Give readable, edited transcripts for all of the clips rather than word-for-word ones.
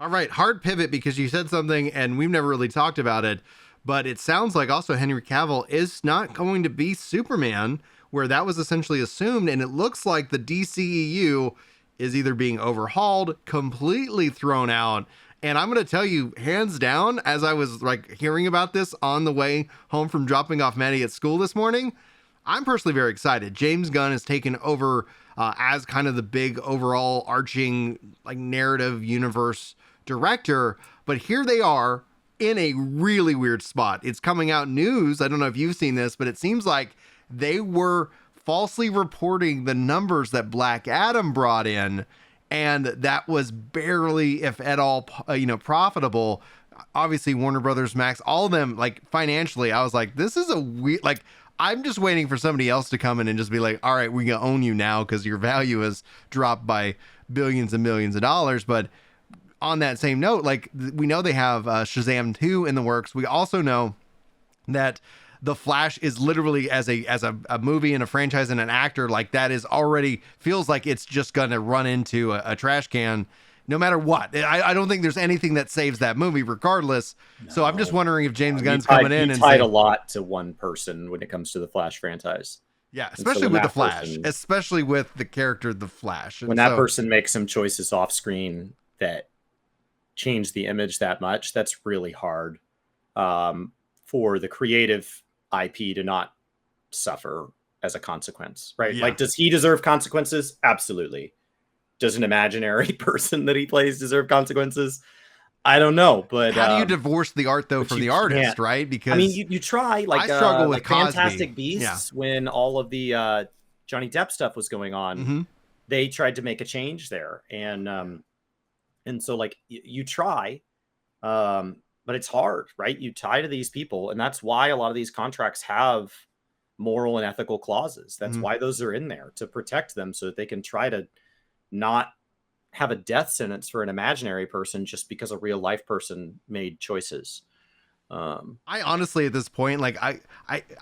All right, hard pivot because you said something and we've never really talked about it, but it sounds like also Henry Cavill is not going to be Superman, where that was essentially assumed, and it looks like the DCEU is either being overhauled, completely thrown out. And I'm going to tell you, hands down, as I was like hearing about this on the way home from dropping off Maddie at school this morning, I'm personally very excited. James Gunn has taken over as kind of the big overall arching like narrative universe director, but here they are in a really weird spot. It's coming out news. I don't know if you've seen this, but it seems like they were falsely reporting the numbers that Black Adam brought in, and that was barely, if at all, profitable. Obviously, Warner Brothers, Max, all of them, like financially, I was like, this is a weird, like, I'm just waiting for somebody else to come in and just be like, all right, we're going to own you now because your value has dropped by billions and millions of dollars. But on that same note, like we know they have Shazam 2 in the works. We also know that The Flash is literally as a movie and a franchise and an actor, like that is already feels like it's just going to run into a trash can no matter what. I don't think there's anything that saves that movie regardless. No. So I'm just wondering if James Gunn's coming in and tied a lot to one person when it comes to the Flash franchise. Yeah, especially with the Flash, especially with the character The Flash. When that person makes some choices off screen that change the image that much, that's really hard for the creative IP to not suffer as a consequence, right? Yeah. Like, does he deserve consequences? Absolutely. Does an imaginary person that he plays deserve consequences? I don't know, but how do you divorce the art though from the artist, right? Because I mean, you try. Like I struggle with Fantastic Beasts when all of the Johnny Depp stuff was going on. Mm-hmm. They tried to make a change there, and so like you try, but it's hard, right? You tie to these people, and that's why a lot of these contracts have moral and ethical clauses. That's why those are in there to protect them, so that they can try to not have a death sentence for an imaginary person just because a real life person made choices. I honestly, at this point, like I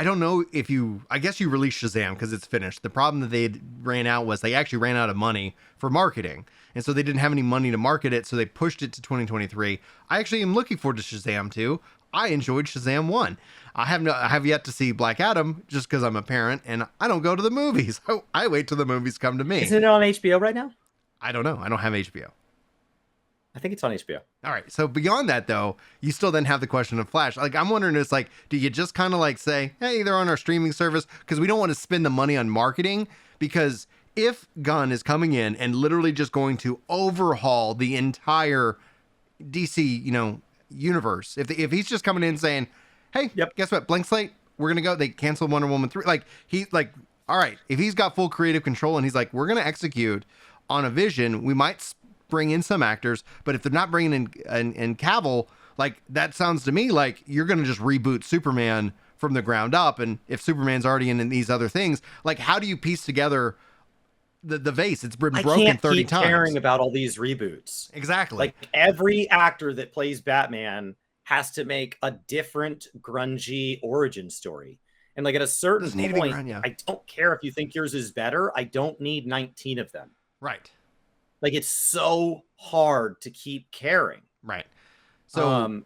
don't know if I guess you released Shazam because it's finished. The problem that they ran out was they actually ran out of money for marketing. And so they didn't have any money to market it. So they pushed it to 2023. I actually am looking forward to Shazam 2. I enjoyed Shazam 1. I have yet to see Black Adam just because I'm a parent and I don't go to the movies. I wait till the movies come to me. Isn't it on HBO right now? I don't know. I don't have HBO. I think it's on HBO. All right. So beyond that, though, you still then have the question of Flash. Like, I'm wondering, it's like, do you just kind of like say, hey, they're on our streaming service? Because we don't want to spend the money on marketing. Because if Gunn is coming in and literally just going to overhaul the entire DC, universe, if he's just coming in saying, hey, guess what? Blank slate. We're going to go. They canceled Wonder Woman 3. All right. If he's got full creative control and he's like, we're going to execute on a vision, we might bring in some actors, but if they're not bringing in Cavill, like that sounds to me like you're going to just reboot Superman from the ground up. And if Superman's already in these other things, like how do you piece together the vase? It's been broken 30 times. Caring about all these reboots. Exactly. Like every actor that plays Batman has to make a different grungy origin story. And like at a certain point, I don't care if you think yours is better. I don't need 19 of them. Right. Like it's so hard to keep caring. Right. So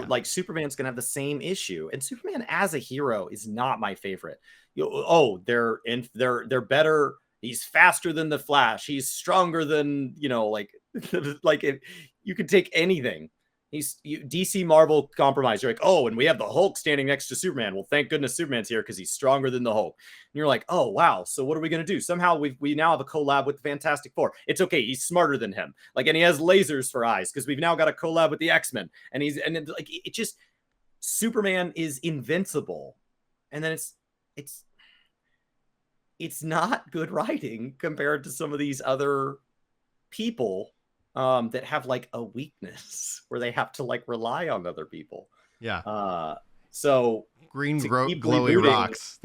like Superman's gonna have the same issue. And Superman as a hero is not my favorite. They're better. He's faster than the Flash. He's stronger than, like if you could take anything. DC Marvel compromise. You're like, oh, and we have the Hulk standing next to Superman. Well, thank goodness Superman's here because he's stronger than the Hulk. And you're like, oh, wow. So what are we going to do? Somehow we now have a collab with the Fantastic Four. It's okay. He's smarter than him. Like, and he has lasers for eyes because we've now got a collab with the X-Men. And it just, Superman is invincible. And then it's not good writing compared to some of these other people that have like a weakness where they have to like rely on other people. Yeah. So green glowy rocks.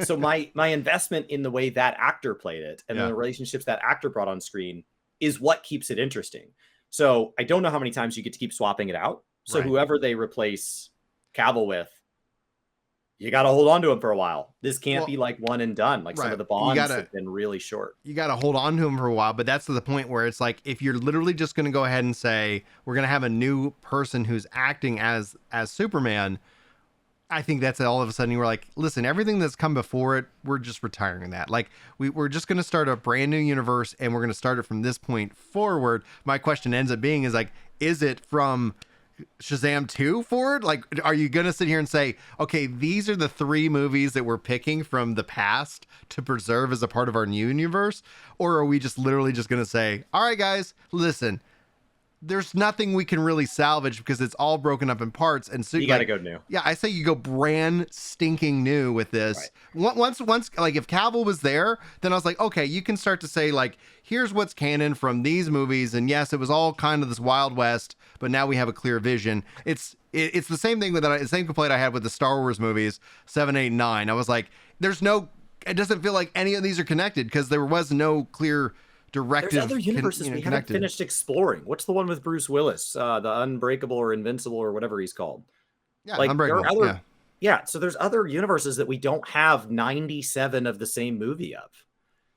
So my investment in the way that actor played it and the relationships that actor brought on screen is what keeps it interesting. So I don't know how many times you get to keep swapping it out. So whoever they replace Cavill with, you got to hold on to him for a while. This can't be like one and done. Like some of the bonds have been really short. You got to hold on to him for a while, but that's to the point where it's like, if you're literally just going to go ahead and say, we're going to have a new person who's acting as Superman, I think that's all of a sudden you were like, listen, everything that's come before it, we're just retiring that. Like we're just going to start a brand new universe and we're going to start it from this point forward. My question ends up being is like, is it from Shazam 2 forward? Like, are you gonna sit here and say, okay, these are the 3 movies that we're picking from the past to preserve as a part of our new universe? Or are we just literally just gonna say, all right guys, listen, there's nothing we can really salvage because it's all broken up in parts, and so you gotta go new. Yeah, I say you go brand stinking new with this. Right. Once like if Cavill was there, then I was like, okay, you can start to say like, here's what's canon from these movies, and yes, it was all kind of this Wild West, but now we have a clear vision. It's the same thing the same complaint I had with the Star Wars movies 7, 8, 9. I was like, it doesn't feel like any of these are connected because there was no clear directive. There's other universes we haven't finished exploring. What's the one with Bruce Willis? The Unbreakable or Invincible or whatever he's called. Yeah, like Unbreakable. So there's other universes that we don't have 97 of the same movie of.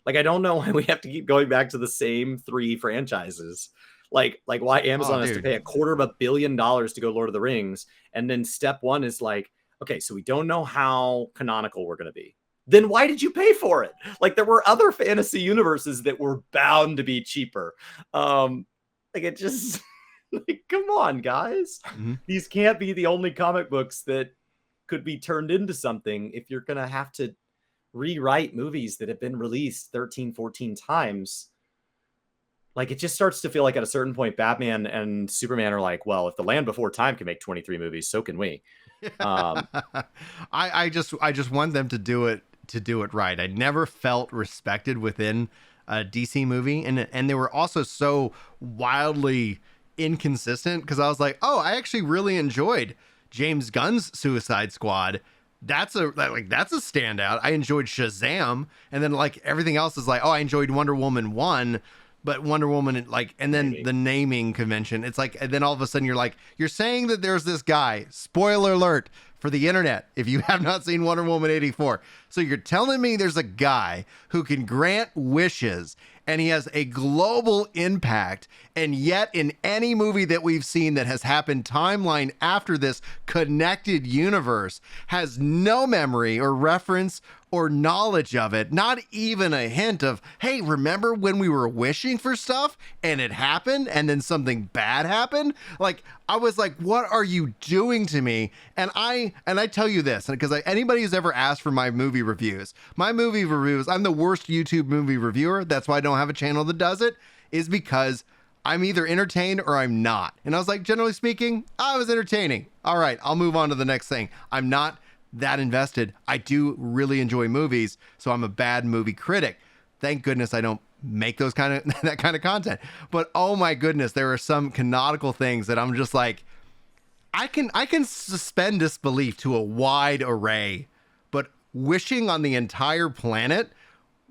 Like, I don't know why we have to keep going back to the same 3 franchises. Like why Amazon has to pay $250 million to go Lord of the Rings. And then step 1 is like, okay, so we don't know how canonical we're going to be. Then why did you pay for it? Like, there were other fantasy universes that were bound to be cheaper. Like, it just, like, come on, guys. Mm-hmm. These can't be the only comic books that could be turned into something if you're going to have to rewrite movies that have been released 13, 14 times. Like, it just starts to feel like at a certain point, Batman and Superman are like, well, if the Land Before Time can make 23 movies, so can we. I just want them to do it right. I never felt respected within a DC movie, and they were also so wildly inconsistent because I was like, oh, I actually really enjoyed James Gunn's Suicide Squad. That's a standout. I enjoyed Shazam, and then like everything else is like, oh, I enjoyed Wonder Woman 1. But Wonder Woman, like, and then the naming convention, it's like, and then all of a sudden you're saying that there's this guy, spoiler alert for the internet, if you have not seen Wonder Woman 84. So you're telling me there's a guy who can grant wishes and he has a global impact, and yet in any movie that we've seen that has happened timeline after this connected universe has no memory or reference or knowledge of it, not even a hint of, hey, remember when we were wishing for stuff and it happened and then something bad happened? Like, I was like, what are you doing to me? And I tell you this, because anybody who's ever asked for my movie reviews, I'm the worst YouTube movie reviewer. That's why I don't have a channel that does it, is because I'm either entertained or I'm not. And I was like, generally speaking, I was entertaining. All right, I'll move on to the next thing. I'm not that invested. I do really enjoy movies, so I'm a bad movie critic. Thank goodness I don't make that kind of content. But oh my goodness, there are some canonical things that I'm just like, I can suspend disbelief to a wide array, but wishing on the entire planet,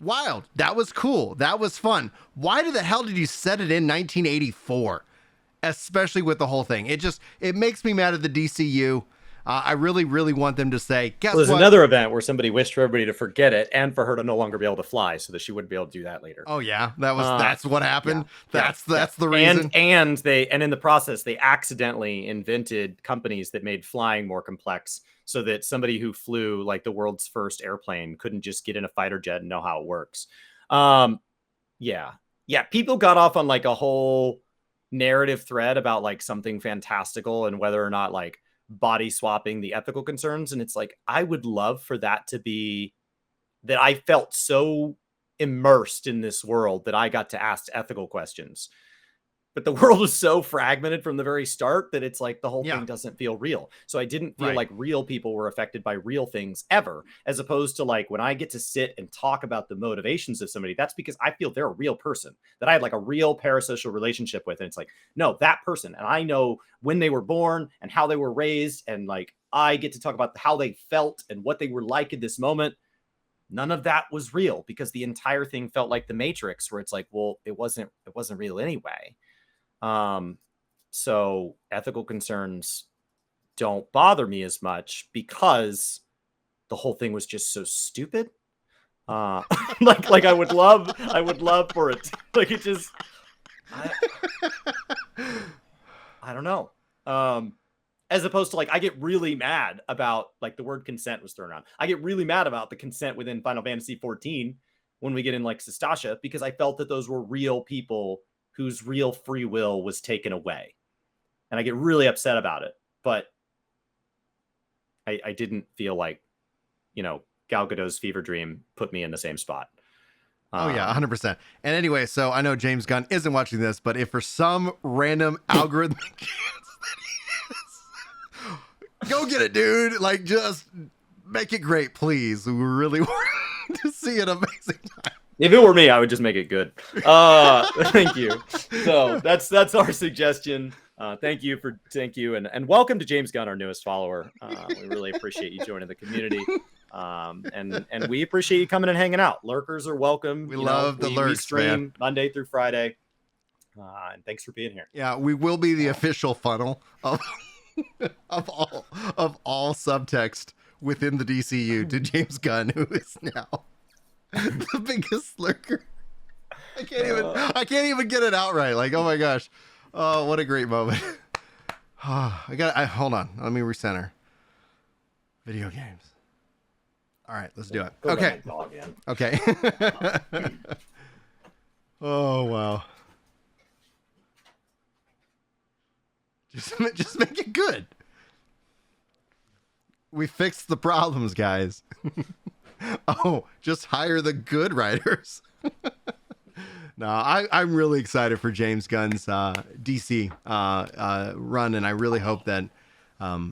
wild. That was cool. That was fun. Why the hell did you set it in 1984? Especially with the whole thing. It makes me mad at the DCU. I really, really want them to say, guess what? There's another event where somebody wished for everybody to forget it and for her to no longer be able to fly so that she wouldn't be able to do that later. Oh yeah. That's what happened. Yeah, that's the reason. And in the process, they accidentally invented companies that made flying more complex so that somebody who flew like the world's first airplane couldn't just get in a fighter jet and know how it works. Yeah. People got off on like a whole narrative thread about like something fantastical and whether or not like body swapping the ethical concerns. And it's like, I would love for that to be that I felt so immersed in this world that I got to ask ethical questions. But the world is so fragmented from the very start that it's like the whole thing doesn't feel real. So I didn't feel like real people were affected by real things ever, as opposed to like when I get to sit and talk about the motivations of somebody, that's because I feel they're a real person that I had like a real parasocial relationship with. And it's like, no, that person. And I know when they were born and how they were raised. And like, I get to talk about how they felt and what they were like in this moment. None of that was real because the entire thing felt like the Matrix, where it's like, well, it wasn't real anyway. So ethical concerns don't bother me as much because the whole thing was just so stupid. Like I would love for it. Like it just, I don't know. As opposed to like, I get really mad about like the word consent was thrown around. I get really mad about the consent within Final Fantasy 14 when we get in like Sastasha, because I felt that those were real people whose real free will was taken away. And I get really upset about it. But I didn't feel like, you know, Gal Gadot's fever dream put me in the same spot. Oh yeah, 100%. And anyway, so I know James Gunn isn't watching this, but if for some random algorithmic chance that he is, go get it, dude. Like, just make it great, please. We really want to see an amazing time. If it were me, I would just make it good. Thank you. So that's our suggestion. Thank you, and welcome to James Gunn, our newest follower. We really appreciate you joining the community. And we appreciate you coming and hanging out. Lurkers are welcome. We love the lurks, we stream man. Monday through Friday. And thanks for being here. Yeah, we will be the official funnel of all subtext within the DCU to James Gunn, who is now the biggest lurker. I can't even get it out right. Like, oh my gosh. Oh, what a great moment. Hold on. Let me recenter. Video games. All right, let's do it. Okay. Okay. Oh, wow. Just make it good. We fixed the problems, guys. Oh, just hire the good writers. No, I'm really excited for James Gunn's DC run, and I really hope that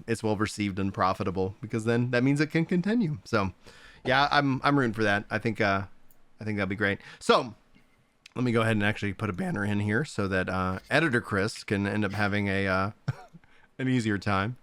it's well received and profitable, because then that means it can continue. So, yeah, I'm rooting for that. I think that'll be great. So, let me go ahead and actually put a banner in here so that editor Chris can end up having a an easier time.